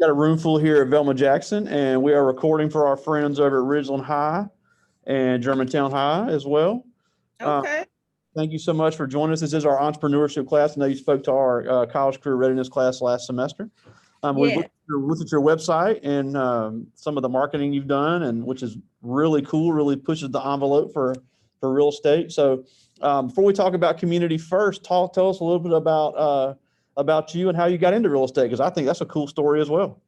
got a room full here at Velma Jackson, and we are recording for our friends over at Ridgeland High and Germantown High as well. Okay. Thank you so much for joining us. This is our entrepreneurship class. I know you spoke to our college career readiness class last semester. We've Yeah. looked at your website and some of the marketing you've done, and which is really cool, really pushes the envelope for real estate. So before we talk about Community First, tell us a little bit about you and how you got into real estate, because I think that's a cool story as well.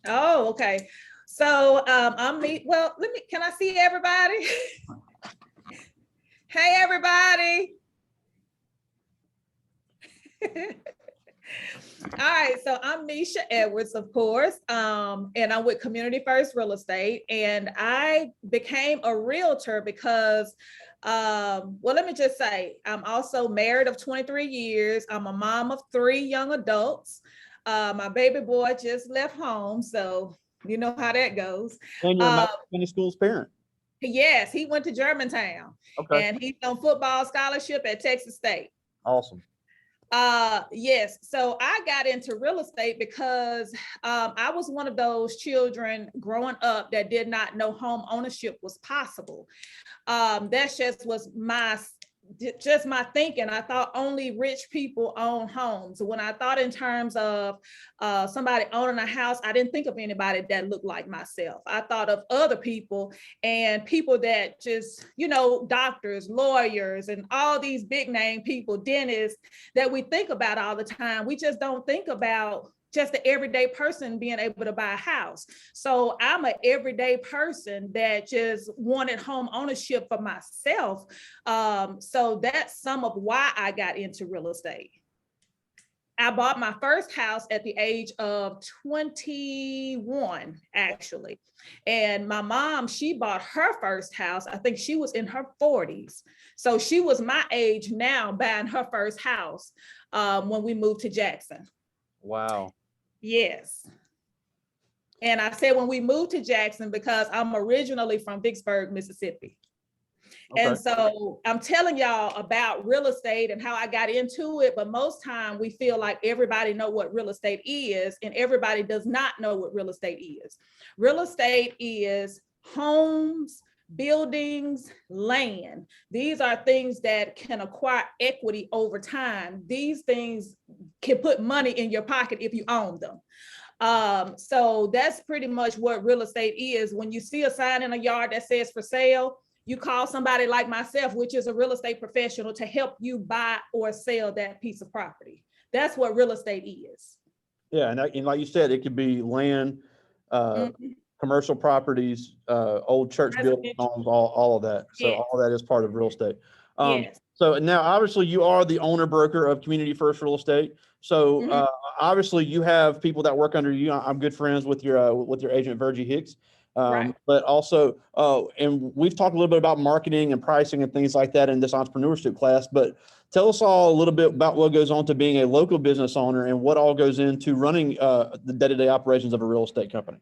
Oh, okay. So I'm me. Well, can I see everybody? Hey, everybody. All right, so I'm Meshia Edwards, of course, and I'm with Community First Real Estate, and I became a realtor because, well, let me just say, I'm also married of 23 years. I'm a mom of 3 young adults. My baby boy just left home, so you know how that goes. And you're a Madison County Schools parent. Yes, he went to Germantown, Okay. and he's on football scholarship at Texas State. Awesome. Yes. So I got into real estate because I was one of those children growing up that did not know home ownership was possible. That just was my thinking. I thought only rich people own homes. When I thought in terms of somebody owning a house, I didn't think of anybody that looked like myself. I thought of other people and people that just, doctors, lawyers, and all these big name people, dentists that we think about all the time. We just don't think about just the everyday person being able to buy a house. So I'm an everyday person that just wanted home ownership for myself. So that's some of why I got into real estate. I bought my first house at the age of 21, actually. And my mom, she bought her first house. I think she was in her 40s. So she was my age now buying her first house when we moved to Jackson. Wow. Yes. And I said when we moved to Jackson because I'm originally from Vicksburg, Mississippi. Okay. And so I'm telling y'all about real estate and how I got into it, but most time we feel like everybody know what real estate is, and everybody does not know what real estate is. Real estate is homes, buildings, land. These are things that can acquire equity over time. These things can put money in your pocket if you own them. So that's pretty much what real estate is. When you see a sign in a yard that says for sale, you call somebody like myself, which is a real estate professional, to help you buy or sell that piece of property. That's what real estate is. Yeah, and like you said, it could be land, commercial properties, old church buildings, homes, all of that. So yes. All of that is part of real estate. Yes. So now, obviously, you are the owner broker of Community First Real Estate. So obviously, you have people that work under you. I'm good friends with your agent, Virgie Hicks. Right. But also, and we've talked a little bit about marketing and pricing and things like that in this entrepreneurship class. But tell us all a little bit about what goes on to being a local business owner and what all goes into running the day-to-day operations of a real estate company.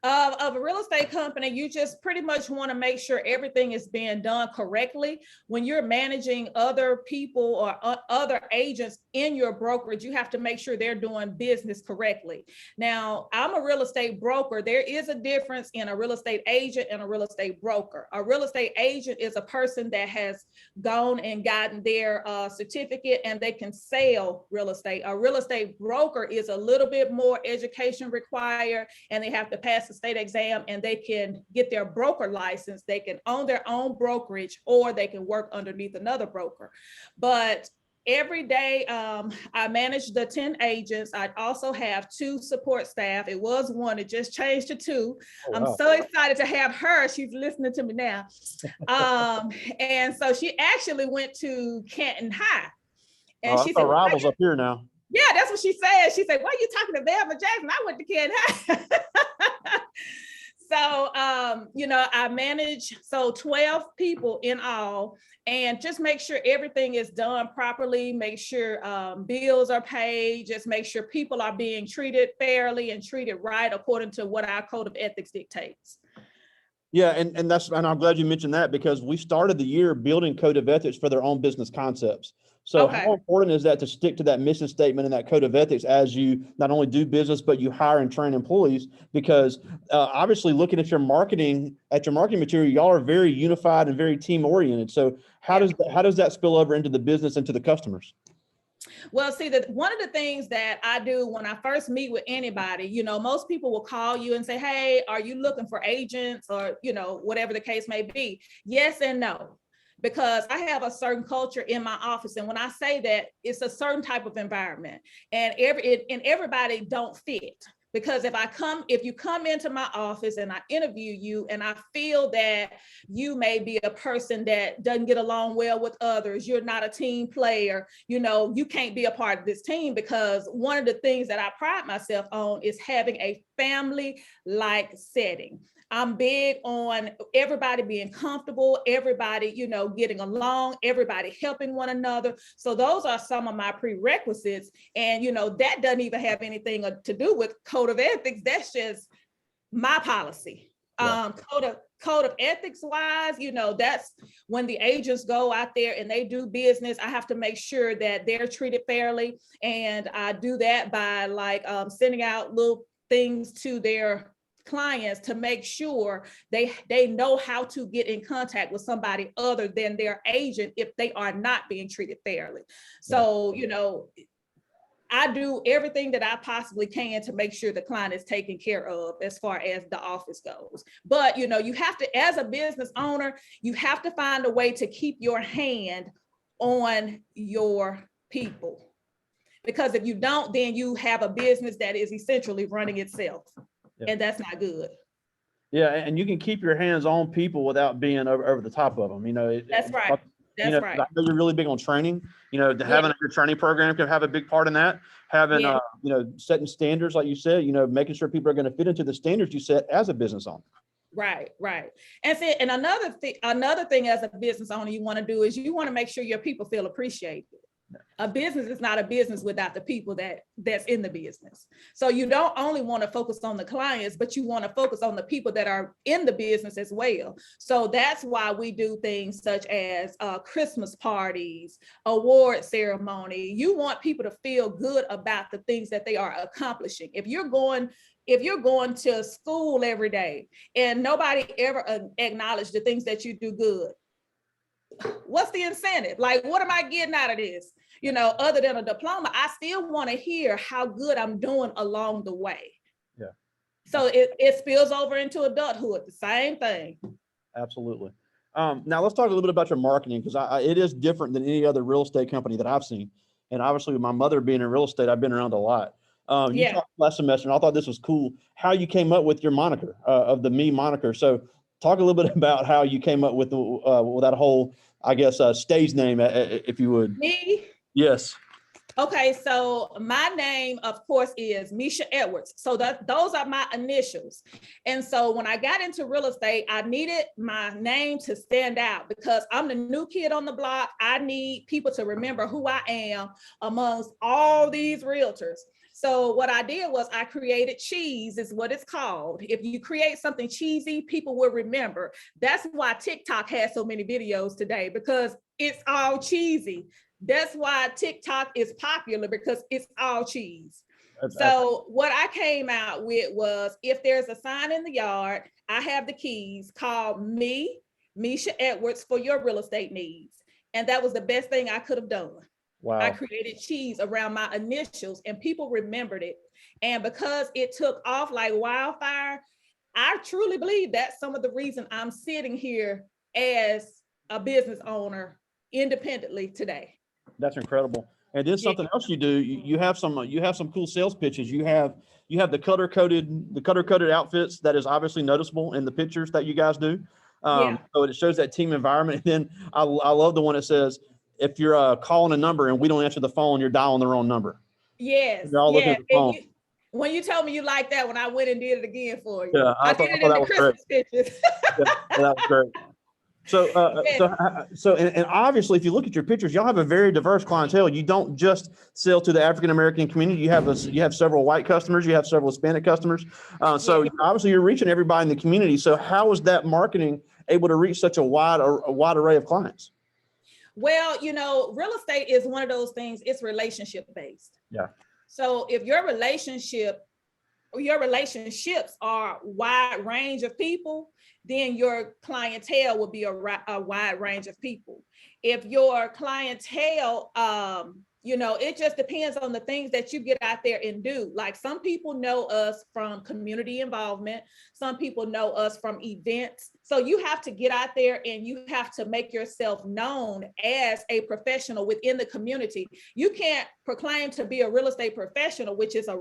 Of a real estate company, you just pretty much want to make sure everything is being done correctly. When you're managing other people or other agents in your brokerage, you have to make sure they're doing business correctly. Now, I'm a real estate broker. There is a difference in a real estate agent and a real estate broker. A real estate agent is a person that has gone and gotten their certificate and they can sell real estate. A real estate broker is a little bit more education required, and they have to pass the state exam and they can get their broker license. They can own their own brokerage or they can work underneath another broker. But every day I manage the 10 agents. I also have 2 support staff. It was 1, it just changed to 2. Oh, wow. I'm so excited to have her. She's listening to me now. And so she actually went to Canton High. And she said, rivals up here now. Yeah, that's what she said. She said, "Why are you talking to Velma Jackson? I went to Canton High." So, I manage 12 people in all, and just make sure everything is done properly, make sure bills are paid, just make sure people are being treated fairly and treated right according to what our code of ethics dictates. Yeah, and I'm glad you mentioned that, because we started the year building code of ethics for their own business concepts. So Okay. how important is that to stick to that mission statement and that code of ethics as you not only do business, but you hire and train employees? Because obviously looking at your marketing material, y'all are very unified and very team oriented. So how does that spill over into the business and to the customers? Well, see, that one of the things that I do when I first meet with anybody, you know, most people will call you and say, hey, are you looking for agents, or, you know, whatever the case may be? Yes and no, because I have a certain culture in my office. And when I say that, it's a certain type of environment, and everybody don't fit. Because if you come into my office and I interview you and I feel that you may be a person that doesn't get along well with others, you're not a team player, you know, you can't be a part of this team. Because one of the things that I pride myself on is having a family-like setting. I'm big on everybody being comfortable, everybody, you know, getting along, everybody helping one another. So those are some of my prerequisites. And, you know, that doesn't even have anything to do with code of ethics. That's just my policy. Yeah. Code of ethics wise, you know, that's when the agents go out there and they do business. I have to make sure that they're treated fairly. And I do that by like sending out little things to their clients to make sure they know how to get in contact with somebody other than their agent if they are not being treated fairly. So, you know, I do everything that I possibly can to make sure the client is taken care of as far as the office goes. But, you know, you have to, as a business owner, you have to find a way to keep your hand on your people. Because if you don't, then you have a business that is essentially running itself. And that's not good. Yeah, and you can keep your hands on people without being over the top of them. You know, that's right. That's right. I know you're really big on training. You know, having your training program can have a big part in that. Having, you know, setting standards, like you said, you know, making sure people are going to fit into the standards you set as a business owner. Right. And another thing as a business owner you want to do is you want to make sure your people feel appreciated. A business is not a business without the people that's in the business. So you don't only want to focus on the clients, but you want to focus on the people that are in the business as well. So that's why we do things such as Christmas parties, award ceremony. You want people to feel good about the things that they are accomplishing. If you're going to school every day and nobody ever acknowledged the things that you do good, what's the incentive? Like, what am I getting out of this? You know, other than a diploma, I still want to hear how good I'm doing along the way. Yeah. So it spills over into adulthood, the same thing. Absolutely. Now let's talk a little bit about your marketing, because it is different than any other real estate company that I've seen. And obviously with my mother being in real estate, I've been around a lot. You talked last semester, and I thought this was cool, how you came up with your moniker, of the Me moniker. So talk a little bit about how you came up with that whole, I guess, stage name, if you would. Me? Yes. Okay, so my name, of course, is Meshia Edwards. So those are my initials. And so when I got into real estate, I needed my name to stand out because I'm the new kid on the block. I need people to remember who I am amongst all these realtors. So what I did was I created cheese, is what it's called. If you create something cheesy, people will remember. That's why TikTok has so many videos today, because it's all cheesy. That's why TikTok is popular, because it's all cheese. So what I came out with was, if there's a sign in the yard, I have the keys, called me, Meshia Edwards, for your real estate needs. And that was the best thing I could have done. Wow. I created cheese around my initials and people remembered it. And because it took off like wildfire, I truly believe that's some of the reason I'm sitting here as a business owner independently today. That's incredible. And then something else you do, you have some cool sales pitches. You have the color coded outfits that is obviously noticeable in the pictures that you guys do. So it shows that team environment. And then I love the one that says, if you're calling a number and we don't answer the phone, you're dialing the wrong number. Yes. You're all looking at the phone. When you told me you liked that, when I went and did it again for you. Yeah, I did it in the Christmas pictures. That was great. So, and obviously, if you look at your pictures, y'all have a very diverse clientele. You don't just sell to the African American community. You have several white customers. You have several Hispanic customers. So obviously, you're reaching everybody in the community. So, how is that marketing able to reach such a wide array of clients? Well, real estate is one of those things, it's relationship based. Yeah. So if your relationships are wide range of people, then your clientele will be a wide range of people. If your clientele, it just depends on the things that you get out there and do. Like some people know us from community involvement. Some people know us from events. So you have to get out there and you have to make yourself known as a professional within the community. You can't proclaim to be a real estate professional, which is a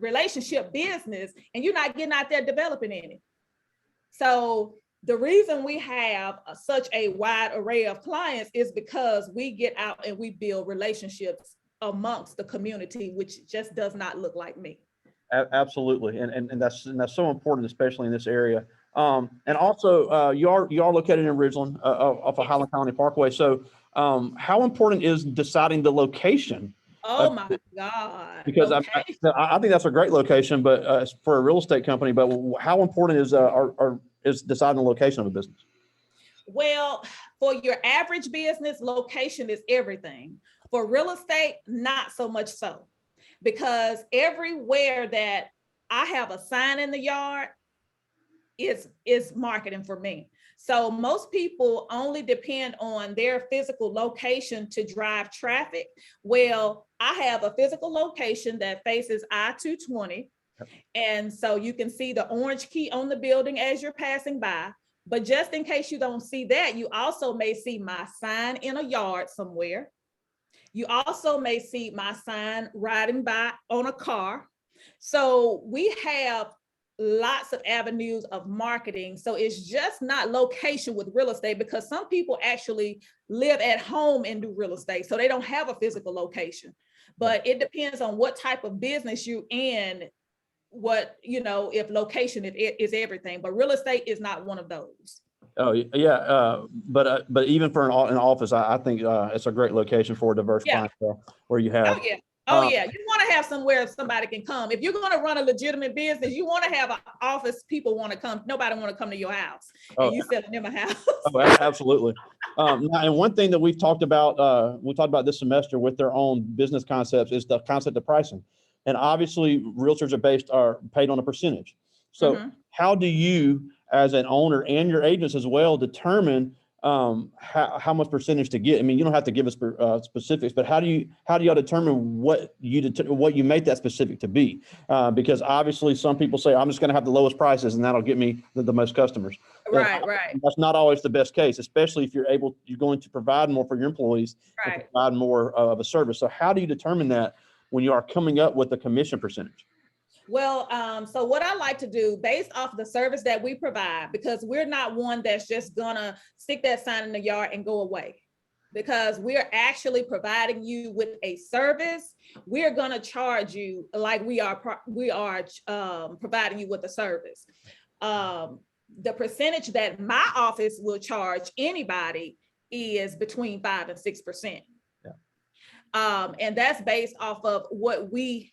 relationship business, and you're not getting out there developing any. So the reason we have such a wide array of clients is because we get out and we build relationships amongst the community, which just does not look like me. Absolutely, and that's so important, especially in this area. And also, you are located in Ridgeland, off of Highland Colony Parkway. So, how important is deciding the location? Oh my God! Because I think that's a great location, but for a real estate company. But how important is deciding the location of a business? Well, for your average business, location is everything. For real estate, not so much so, because everywhere that I have a sign in the yard is marketing for me. So most people only depend on their physical location to drive traffic. Well, I have a physical location that faces I-220. And so you can see the orange key on the building as you're passing by. But just in case you don't see that, you also may see my sign in a yard somewhere. You also may see my sign riding by on a car. So we have lots of avenues of marketing. So it's just not location with real estate, because some people actually live at home and do real estate. So they don't have a physical location, but it depends on what type of business you're in, if location is everything, but real estate is not one of those. Oh yeah, but even for an office, I think it's a great location for a diverse clientele where you have. Oh yeah, you want to have somewhere somebody can come. If you're going to run a legitimate business, you want to have an office. People want to come. Nobody want to come to your house, and you selling them a house. Oh, absolutely. And one thing that we've talked about this semester with their own business concepts is the concept of pricing. And obviously, realtors are paid on a percentage. So how do you, as an owner and your agents as well, determine how much percentage to get? I mean, you don't have to give us specifics, but how do y'all determine what you make that specific to be? Because obviously, some people say, I'm just going to have the lowest prices, and that'll get me the most customers. Right. That's not always the best case, especially if you're going to provide more for your employees, and provide more of a service. So how do you determine that when you are coming up with a commission percentage? Well, so what I like to do based off the service that we provide, because we're not one that's just gonna stick that sign in the yard and go away, because we're actually providing you with a service. We're gonna charge you like we are providing you with a service. The percentage that my office will charge anybody is between 5 and 6%. And that's based off of what we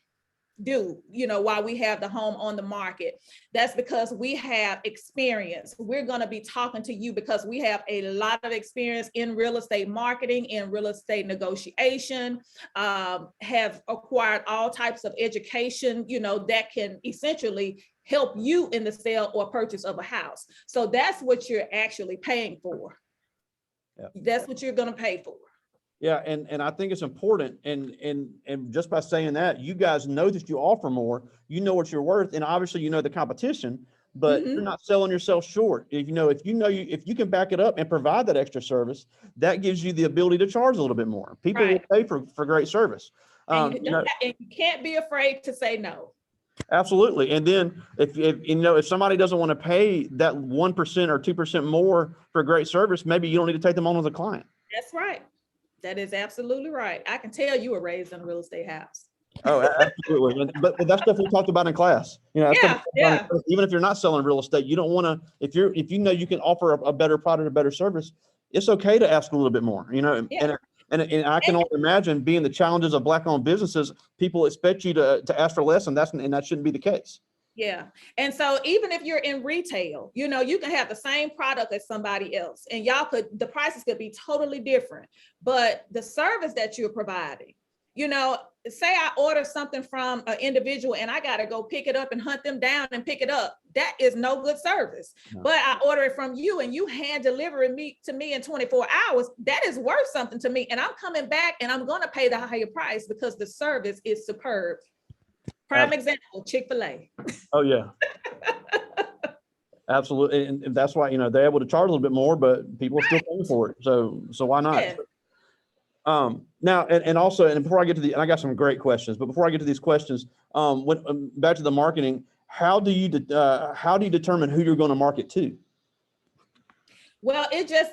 do, while we have the home on the market. That's because we have experience. We're going to be talking to you because we have a lot of experience in real estate marketing, in real estate negotiation, have acquired all types of education, that can essentially help you in the sale or purchase of a house. So that's what you're actually paying for. That's what you're going to pay for. Yeah, and I think it's important, and just by saying that, you guys know that you offer more, you know what you're worth, and obviously you know the competition, but you're not selling yourself short. If you can back it up and provide that extra service, that gives you the ability to charge a little bit more. People will pay for great service. And you can't be afraid to say no. Absolutely. And then if somebody doesn't want to pay that 1% or 2% more for a great service, maybe you don't need to take them on as a client. That's right. That is absolutely right. I can tell you were raised in a real estate house. Oh, absolutely. But that's stuff we talked about in class. Even if you're not selling real estate, you don't want to, if you know you can offer a better product, a better service, it's okay to ask a little bit more, and I can only imagine, being the challenges of Black-owned businesses, people expect you to ask for less, and that shouldn't be the case. Yeah. And so even if you're in retail, you know, you can have the same product as somebody else and the prices could be totally different, but the service that you're providing, you know, say I order something from an individual and I got to go pick it up and hunt them down and pick it up. That is no good service. No. But I order it from you and you hand deliver it to me in 24 hours. That is worth something to me. And I'm coming back and I'm going to pay the higher price because the service is superb. Prime example, Chick-fil-A. Oh, yeah. Absolutely. And that's why, you know, they're able to charge a little bit more, but people are still paying for it. So why not? Yeah. Now, and also, and before I get to and I got some great questions, but before I get to these questions, back to the marketing, how do you determine who you're going to market to? Well,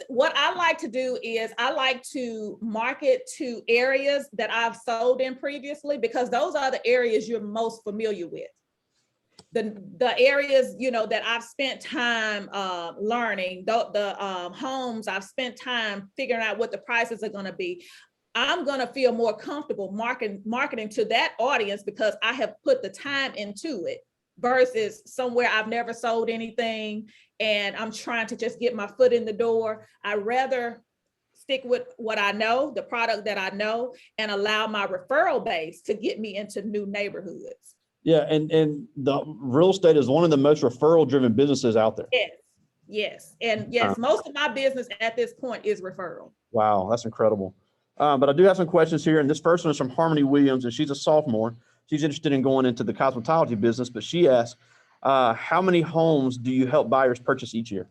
what I like to do is I like to market to areas that I've sold in previously, because those are the areas you're most familiar with. The areas, you know, that I've spent time learning, the homes I've spent time figuring out what the prices are going to be. I'm going to feel more comfortable marketing to that audience because I have put the time into it, versus somewhere I've never sold anything and I'm trying to just get my foot in the door. I'd rather stick with what I know, the product that I know, and allow my referral base to get me into new neighborhoods. Yeah, and the real estate is one of the most referral driven businesses out there. Yes. And yes, most of my business at this point is referral. Wow, that's incredible. But I do have some questions here, and this first one is from Harmony Williams, and she's a sophomore. She's interested in going into the cosmetology business, but she asks, how many homes do you help buyers purchase each year?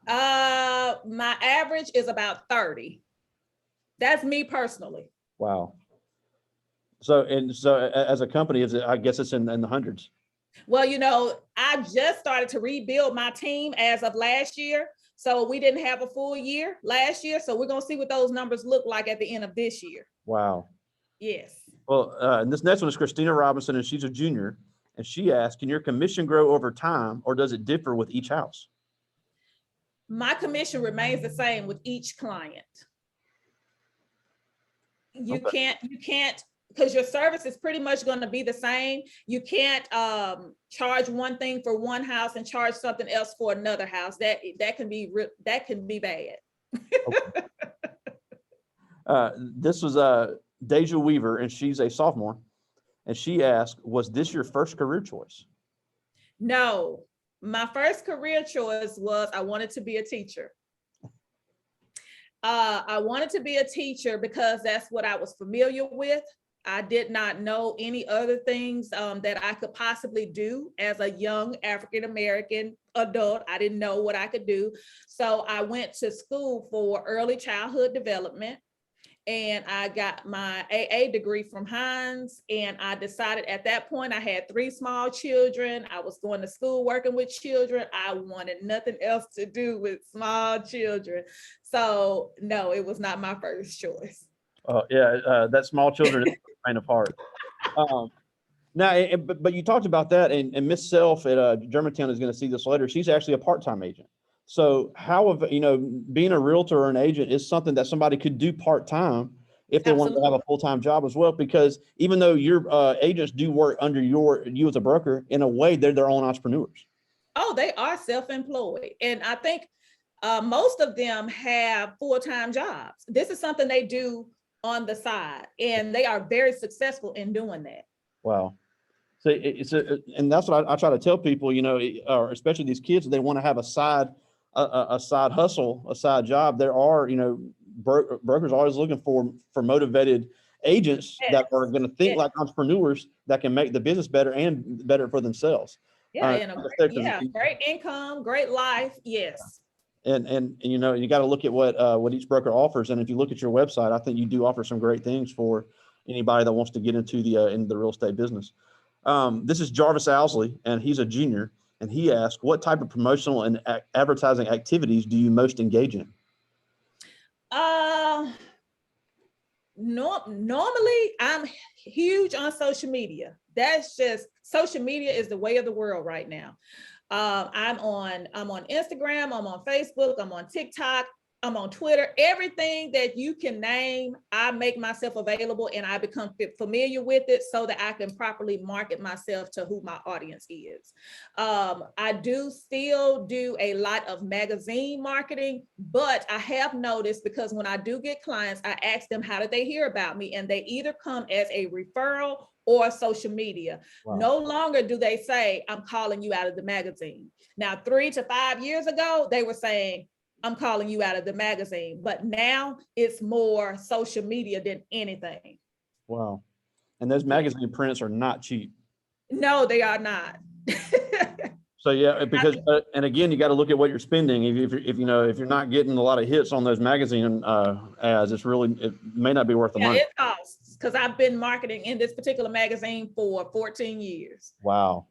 My average is about 30. That's me personally. Wow. So as a company, I guess it's in the hundreds. Well, you know, I just started to rebuild my team as of last year. So we didn't have a full year last year. So we're going to see what those numbers look like at the end of this year. Wow. Yes. Well, and this next one is Christina Robinson, and she's a junior. And she asked, can your commission grow over time, or does it differ with each house? My commission remains the same with each client. You can't, because your service is pretty much going to be the same. You can't charge one thing for one house and charge something else for another house. That can be bad. Okay. This was Deja Weaver, and she's a sophomore, and she asked, was this your first career choice? No, my first career choice was I wanted to be a teacher. I wanted to be a teacher because that's what I was familiar with. I did not know any other things that I could possibly do as a young African-American adult. I didn't know what I could do. So I went to school for early childhood development, and I got my AA degree from Hines. And I decided at that point, I had 3 small children. I was going to school working with children. I wanted nothing else to do with small children. So no, it was not my first choice. That small children is kind of hard. Now, but you talked about that, and Miss Self at Germantown is going to see this later. She's actually a part-time agent. So being a realtor or an agent is something that somebody could do part-time if they want to have a full-time job as well, because even though your agents do work under you as a broker, in a way, they're their own entrepreneurs. Oh, they are self-employed. And I think most of them have full-time jobs. This is something they do on the side, and they are very successful in doing that. Wow. So and that's what I try to tell people, or especially these kids, they want to have a side hustle, a side job. There are, brokers are always looking for motivated agents that are going to think like entrepreneurs that can make the business better and better for themselves. Great income, great life. Yes. And you got to look at what each broker offers. And if you look at your website, I think you do offer some great things for anybody that wants to get into the real estate business. This is Jarvis Owsley, and he's a junior, and he asked, what type of promotional and advertising activities do you most engage in? Normally I'm huge on social media. Social media is the way of the world right now. I'm on Instagram, I'm on Facebook, I'm on TikTok. I'm on Twitter, everything that you can name, I make myself available and I become familiar with it so that I can properly market myself to who my audience is. I do still do a lot of magazine marketing, but I have noticed, because when I do get clients, I ask them, how did they hear about me? And they either come as a referral or social media. Wow. No longer do they say, I'm calling you out of the magazine. Now, 3 to 5 years ago, they were saying, I'm calling you out of the magazine, but now it's more social media than anything. Wow. And those magazine prints are not cheap. No, they are not. So yeah, because and again, you got to look at what you're spending. If you know, if you're not getting a lot of hits on those magazine ads, it may not be worth the money. It costs, because I've been marketing in this particular magazine for 14 years. Wow.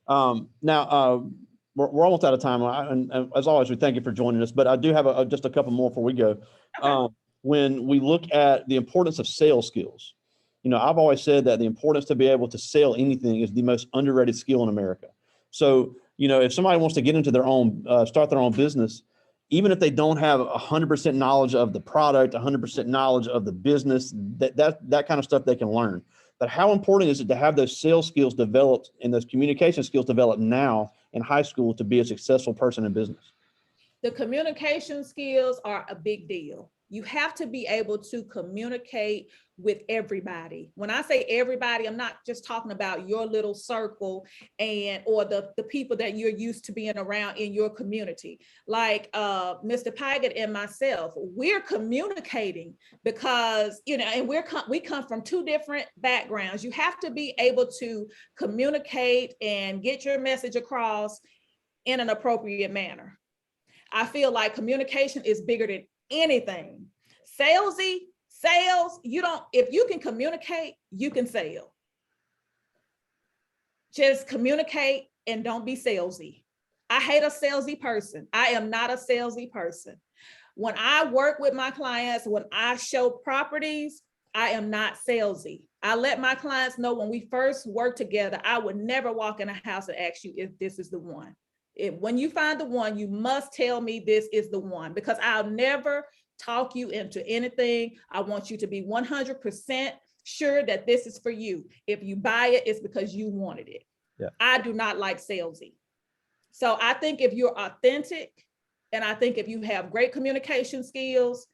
Now we're almost out of time, and as always, we thank you for joining us. But I do have just a couple more before we go. Okay. When we look at the importance of sales skills, you know, I've always said that the importance to be able to sell anything is the most underrated skill in America. So, you know, if somebody wants to get into their own, start their own business, even if they don't have 100% knowledge of the product, 100% knowledge of the business, that kind of stuff they can learn. But how important is it to have those sales skills developed and those communication skills developed now in high school to be a successful person in business? The communication skills are a big deal. You have to be able to communicate with everybody. When I say everybody, I'm not just talking about your little circle or the people that you're used to being around in your community. Like Mr. Pygott and myself, we're communicating because, you know, and we come from 2 different backgrounds. You have to be able to communicate and get your message across in an appropriate manner. I feel like communication is bigger than anything. Sales, if you can communicate, you can sell. Just communicate and don't be salesy. I hate a salesy person. I am not a salesy person. When I work with my clients, when I show properties, I am not salesy. I let my clients know when we first work together, I would never walk in a house and ask you if this is the one. When you find the one, you must tell me this is the one, because I'll never talk you into anything. I want you to be 100% sure that this is for you. If you buy it, it's because you wanted it. Yeah. I do not like salesy. So I think if you're authentic, and I think if you have great communication skills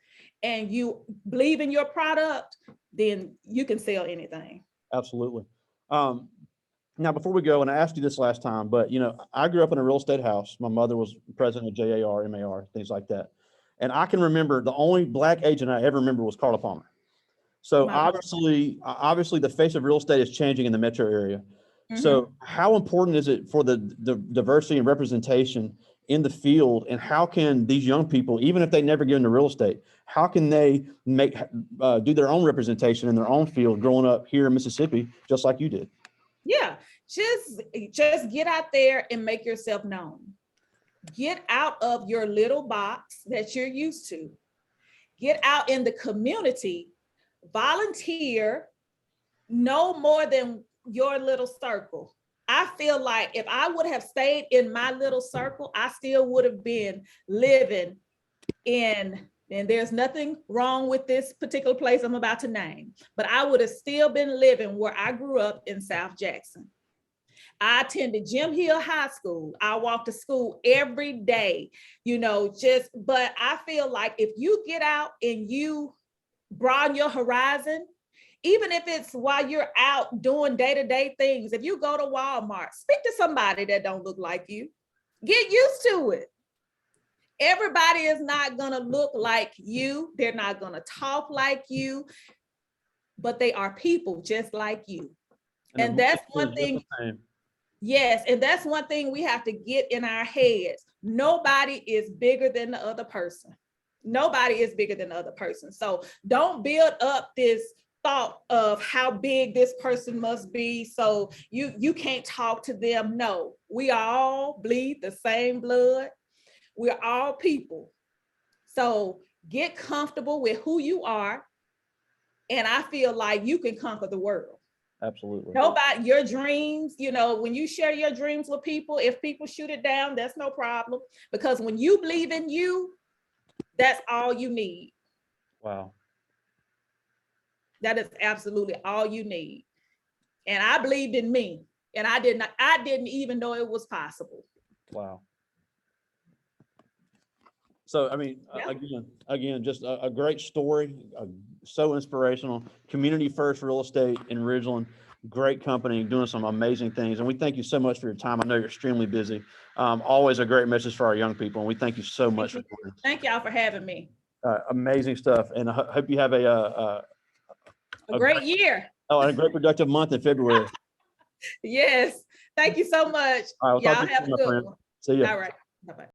and you believe in your product, then you can sell anything. Absolutely. Now, before we go, and I asked you this last time, but, you know, I grew up in a real estate house. My mother was president of JAR, MAR, things like that. And I can remember the only Black agent I ever remember was Carla Palmer. So obviously the face of real estate is changing in the metro area. Mm-hmm. So how important is it for the diversity and representation in the field? And how can these young people, even if they never get into real estate, how can they do their own representation in their own field growing up here in Mississippi, just like you did? Yeah, just get out there and make yourself known. Get out of your little box that you're used to. Get out in the community, volunteer, no more than your little circle. I feel like if I would have stayed in my little circle, I still would have been living in, and there's nothing wrong with this particular place I'm about to name, but I would have still been living where I grew up in South Jackson. I attended Jim Hill High School. I walked to school every day, you know, but I feel like if you get out and you broaden your horizon, even if it's while you're out doing day-to-day things, if you go to Walmart, speak to somebody that don't look like you, get used to it. Everybody is not going to look like you. They're not going to talk like you, but they are people just like you. And that's one thing. Yes. And that's one thing we have to get in our heads. Nobody is bigger than the other person. Nobody is bigger than the other person. So don't build up this thought of how big this person must be, so you can't talk to them. No, we all bleed the same blood. We're all people. So get comfortable with who you are. And I feel like you can conquer the world. Absolutely. Nobody, your dreams, you know, when you share your dreams with people, if people shoot it down, that's no problem. Because when you believe in you, That's all you need. Wow. That is absolutely all you need. And I believed in me, and I didn't even know it was possible. Wow. So, I mean, Yeah. again, just a great story, so inspirational. Community First Real Estate in Ridgeland, great company, doing some amazing things. And we thank you so much for your time. I know you're extremely busy. Always a great message for our young people. And we thank you so much for joining us. Thank y'all for having me. Amazing stuff. And I hope you have a great year. Oh, and a great productive month in February. Yes. Thank you so much. All right, y'all have a good one. See you. All right. Bye-bye.